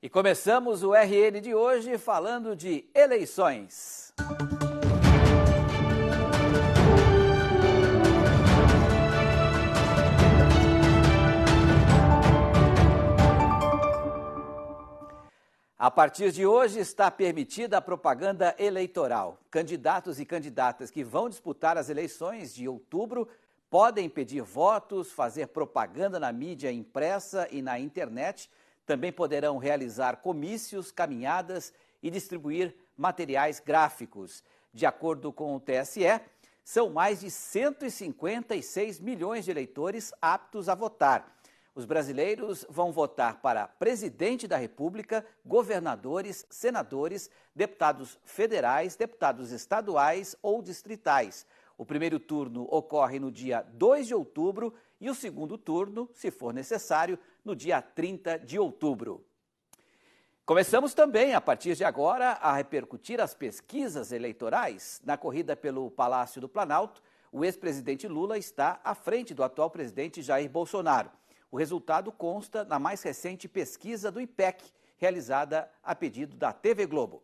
E começamos o RN de hoje falando de eleições. A partir de hoje está permitida a propaganda eleitoral. Candidatos e candidatas que vão disputar as eleições de outubro podem pedir votos, fazer propaganda na mídia impressa e na internet. Também poderão realizar comícios, caminhadas e distribuir materiais gráficos. De acordo com o TSE, são mais de 156 milhões de eleitores aptos a votar. Os brasileiros vão votar para presidente da República, governadores, senadores, deputados federais, deputados estaduais ou distritais. O primeiro turno ocorre no dia 2 de outubro e o segundo turno, se for necessário, no dia 30 de outubro. Começamos também, a partir de agora, a repercutir as pesquisas eleitorais. Na corrida pelo Palácio do Planalto, o ex-presidente Lula está à frente do atual presidente Jair Bolsonaro. O resultado consta na mais recente pesquisa do IPEC, realizada a pedido da TV Globo.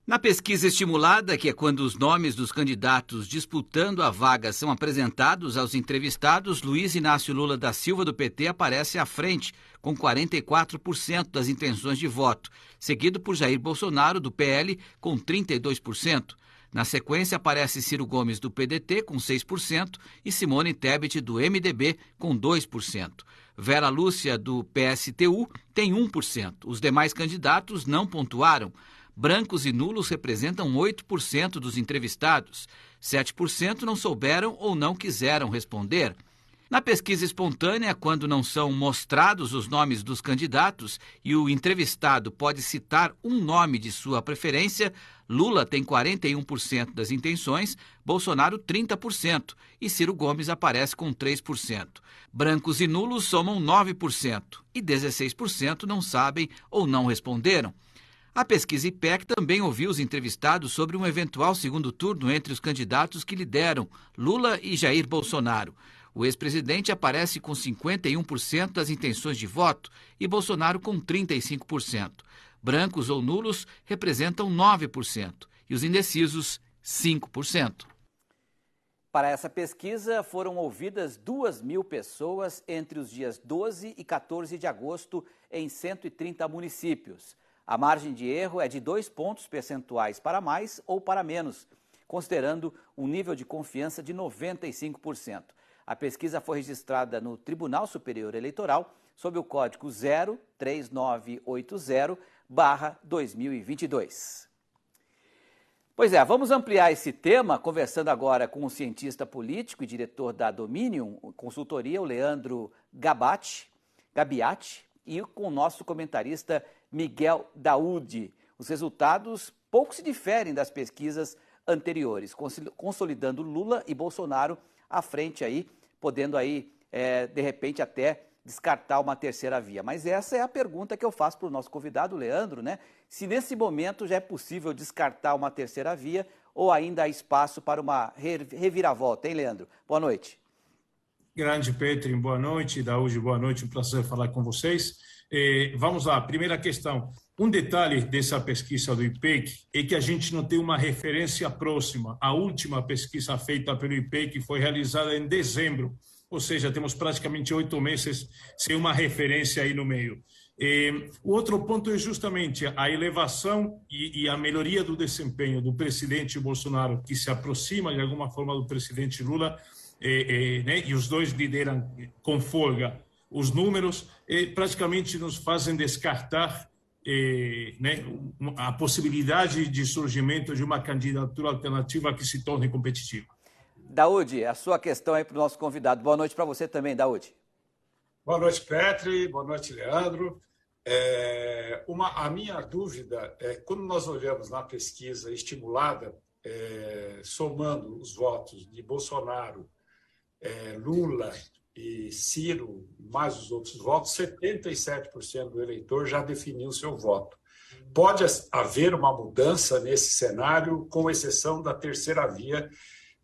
Na pesquisa estimulada, que é quando os nomes dos candidatos disputando a vaga são apresentados aos entrevistados, Luiz Inácio Lula da Silva, do PT, aparece à frente, com 44% das intenções de voto, seguido por Jair Bolsonaro, do PL, com 32%. Na sequência, aparece Ciro Gomes, do PDT, com 6%, e Simone Tebet, do MDB, com 2%. Vera Lúcia, do PSTU, tem 1%. Os demais candidatos não pontuaram. Brancos e nulos representam 8% dos entrevistados. 7% não souberam ou não quiseram responder. Na pesquisa espontânea, quando não são mostrados os nomes dos candidatos e o entrevistado pode citar um nome de sua preferência, Lula tem 41% das intenções, Bolsonaro 30% e Ciro Gomes aparece com 3%. Brancos e nulos somam 9% e 16% não sabem ou não responderam. A pesquisa IPEC também ouviu os entrevistados sobre um eventual segundo turno entre os candidatos que lideram, Lula e Jair Bolsonaro. O ex-presidente aparece com 51% das intenções de voto e Bolsonaro com 35%. Brancos ou nulos representam 9% e os indecisos, 5%. Para essa pesquisa, foram ouvidas 2.000 pessoas entre os dias 12 e 14 de agosto em 130 municípios. A margem de erro é de 2 pontos percentuais para mais ou para menos, considerando um nível de confiança de 95%. A pesquisa foi registrada no Tribunal Superior Eleitoral sob o código 03980/2022. Pois é, vamos ampliar esse tema, conversando agora com o cientista político e diretor da Dominion Consultoria, o Leandro Gabiati, e com o nosso comentarista Miguel Daoud. Os resultados pouco se diferem das pesquisas anteriores, consolidando Lula e Bolsonaro à frente aí, podendo aí, de repente, até descartar uma terceira via. Mas essa é a pergunta que eu faço para o nosso convidado, Leandro, né? Se nesse momento já é possível descartar uma terceira via ou ainda há espaço para uma reviravolta, hein, Leandro? Boa noite. Grande Petri, boa noite. Daoud, boa noite. Um prazer falar com vocês. Vamos lá, primeira questão. Um detalhe dessa pesquisa do IPEC é que a gente não tem uma referência próxima. A última pesquisa feita pelo IPEC foi realizada em dezembro, ou seja, temos praticamente 8 meses sem uma referência aí no meio. O outro ponto é justamente a elevação e a melhoria do desempenho do presidente Bolsonaro, que se aproxima de alguma forma do presidente Lula, né, e os dois lideram com folga os números, praticamente nos fazem descartar né, a possibilidade de surgimento de uma candidatura alternativa que se torne competitiva. Daoud, a sua questão aí para o nosso convidado. Boa noite para você também, Daoud. Boa noite, Petri. Boa noite, Leandro. A minha dúvida é, quando nós olhamos na pesquisa estimulada, somando os votos de Bolsonaro, Lula e Ciro, mais os outros votos, 77% do eleitor já definiu seu voto. Pode haver uma mudança nesse cenário, com exceção da terceira via,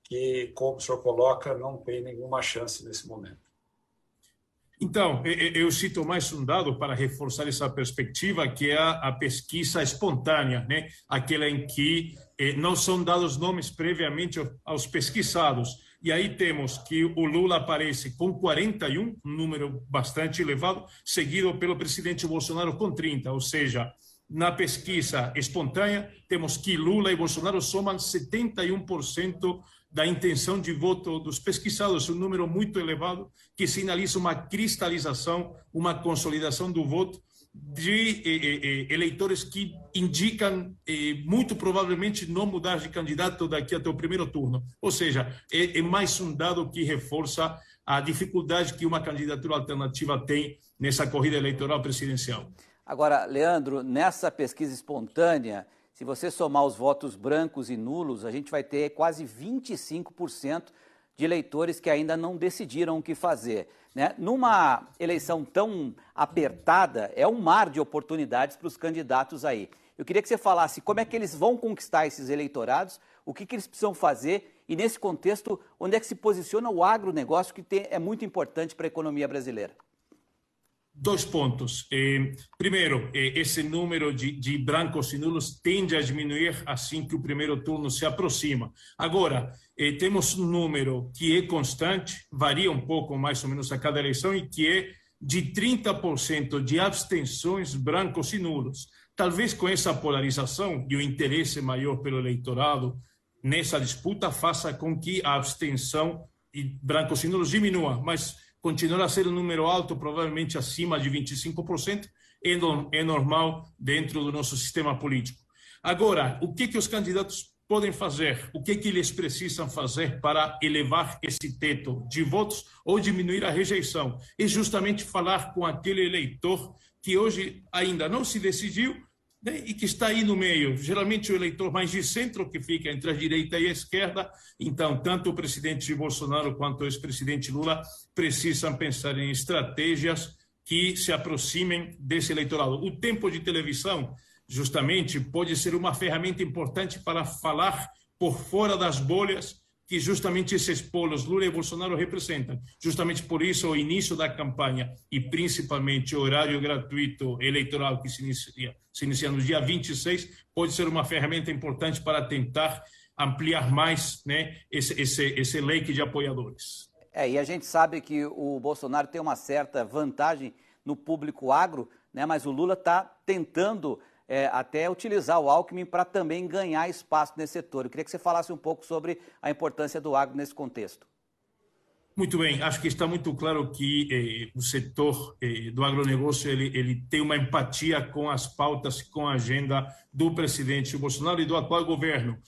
que, como o senhor coloca, não tem nenhuma chance nesse momento. Então, eu cito mais um dado para reforçar essa perspectiva, que é a pesquisa espontânea, né? Aquela em que não são dados nomes previamente aos pesquisados. E aí temos que o Lula aparece com 41, um número bastante elevado, seguido pelo presidente Bolsonaro com 30, ou seja, na pesquisa espontânea, temos que Lula e Bolsonaro somam 71% da intenção de voto dos pesquisados, um número muito elevado, que sinaliza uma cristalização, uma consolidação do voto de eleitores que indicam muito provavelmente não mudar de candidato daqui até o primeiro turno. Ou seja, é mais um dado que reforça a dificuldade que uma candidatura alternativa tem nessa corrida eleitoral presidencial. Agora, Leandro, nessa pesquisa espontânea, se você somar os votos brancos e nulos, a gente vai ter quase 25% de eleitores que ainda não decidiram o que fazer, né? Numa eleição tão apertada, é um mar de oportunidades para os candidatos aí. Eu queria que você falasse como é que eles vão conquistar esses eleitorados, o que eles precisam fazer e, nesse contexto, onde é que se posiciona o agronegócio, que é muito importante para a economia brasileira. 2 pontos. Primeiro, esse número de brancos e nulos tende a diminuir assim que o primeiro turno se aproxima. Agora, temos um número que é constante, varia um pouco mais ou menos a cada eleição, e que é de 30% de abstenções brancos e nulos. Talvez com essa polarização e o interesse maior pelo eleitorado nessa disputa faça com que a abstenção de brancos e nulos diminua, mas continuará a ser um número alto, provavelmente acima de 25%, é normal dentro do nosso sistema político. Agora, o que os candidatos podem fazer? O que eles precisam fazer para elevar esse teto de votos ou diminuir a rejeição? É justamente falar com aquele eleitor que hoje ainda não se decidiu, né, e que está aí no meio, geralmente o eleitor mais de centro, que fica entre a direita e a esquerda. Então, tanto o presidente Bolsonaro quanto o ex-presidente Lula precisam pensar em estratégias que se aproximem desse eleitorado. O tempo de televisão, justamente, pode ser uma ferramenta importante para falar por fora das bolhas que justamente esses polos Lula e Bolsonaro representam. Justamente por isso, o início da campanha e principalmente o horário gratuito eleitoral que se inicia no dia 26 pode ser uma ferramenta importante para tentar ampliar mais, né, esse leque de apoiadores. E a gente sabe que o Bolsonaro tem uma certa vantagem no público agro, né, mas o Lula está tentando até utilizar o Alckmin para também ganhar espaço nesse setor. Eu queria que você falasse um pouco sobre a importância do agro nesse contexto. Muito bem, acho que está muito claro que o setor do agronegócio ele tem uma empatia com as pautas, com a agenda do presidente Bolsonaro e do atual governo.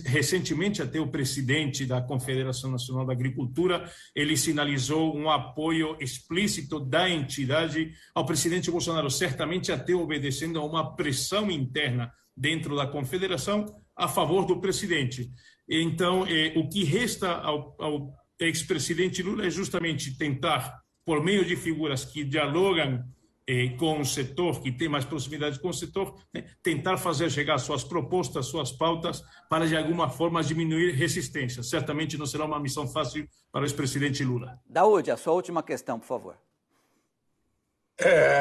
Recentemente, até o presidente da Confederação Nacional da Agricultura, ele sinalizou um apoio explícito da entidade ao presidente Bolsonaro, certamente até obedecendo a uma pressão interna dentro da Confederação a favor do presidente. Então, o que resta ao ex-presidente Lula é justamente tentar, por meio de figuras que dialogam com o setor, que tem mais proximidade com o setor, né, tentar fazer chegar suas propostas, suas pautas, para de alguma forma diminuir resistência. Certamente não será uma missão fácil para o ex-presidente Lula. Daúde, a sua última questão, por favor.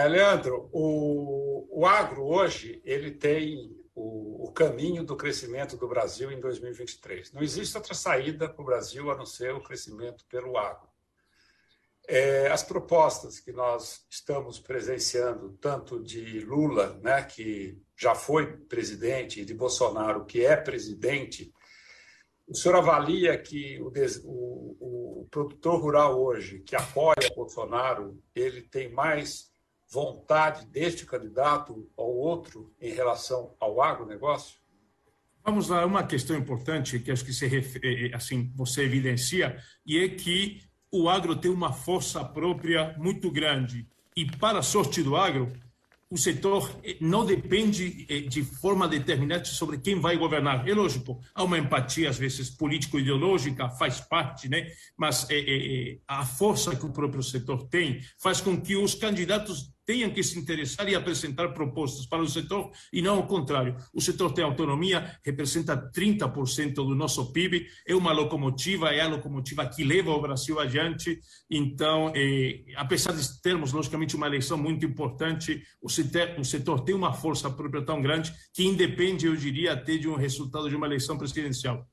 Leandro, o agro hoje ele tem o caminho do crescimento do Brasil em 2023. Não existe outra saída para o Brasil a não ser o crescimento pelo agro. As propostas que nós estamos presenciando, tanto de Lula, né, que já foi presidente, e de Bolsonaro, que é presidente, o senhor avalia que o produtor rural hoje, que apoia Bolsonaro, ele tem mais vontade deste candidato ao outro em relação ao agronegócio? Vamos lá, uma questão importante que acho que você evidencia, e é que o agro tem uma força própria muito grande. E para a sorte do agro, o setor não depende de forma determinante sobre quem vai governar. É lógico, há uma empatia, às vezes, político-ideológica, faz parte, né? Mas a força que o próprio setor tem faz com que os candidatos tenham que se interessar e apresentar propostas para o setor e não o contrário. O setor tem autonomia, representa 30% do nosso PIB, é uma locomotiva, é a locomotiva que leva o Brasil adiante. Então, apesar de termos, logicamente, uma eleição muito importante, o setor tem uma força própria tão grande que independe, eu diria, até de um resultado de uma eleição presidencial.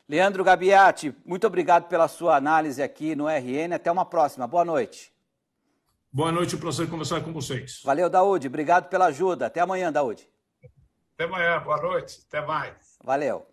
Leandro Gabiati, muito obrigado pela sua análise aqui no RN. Até uma próxima. Boa noite. Boa noite, um prazer conversar com vocês. Valeu, Daúde. Obrigado pela ajuda. Até amanhã, Daúde. Até amanhã. Boa noite. Até mais. Valeu.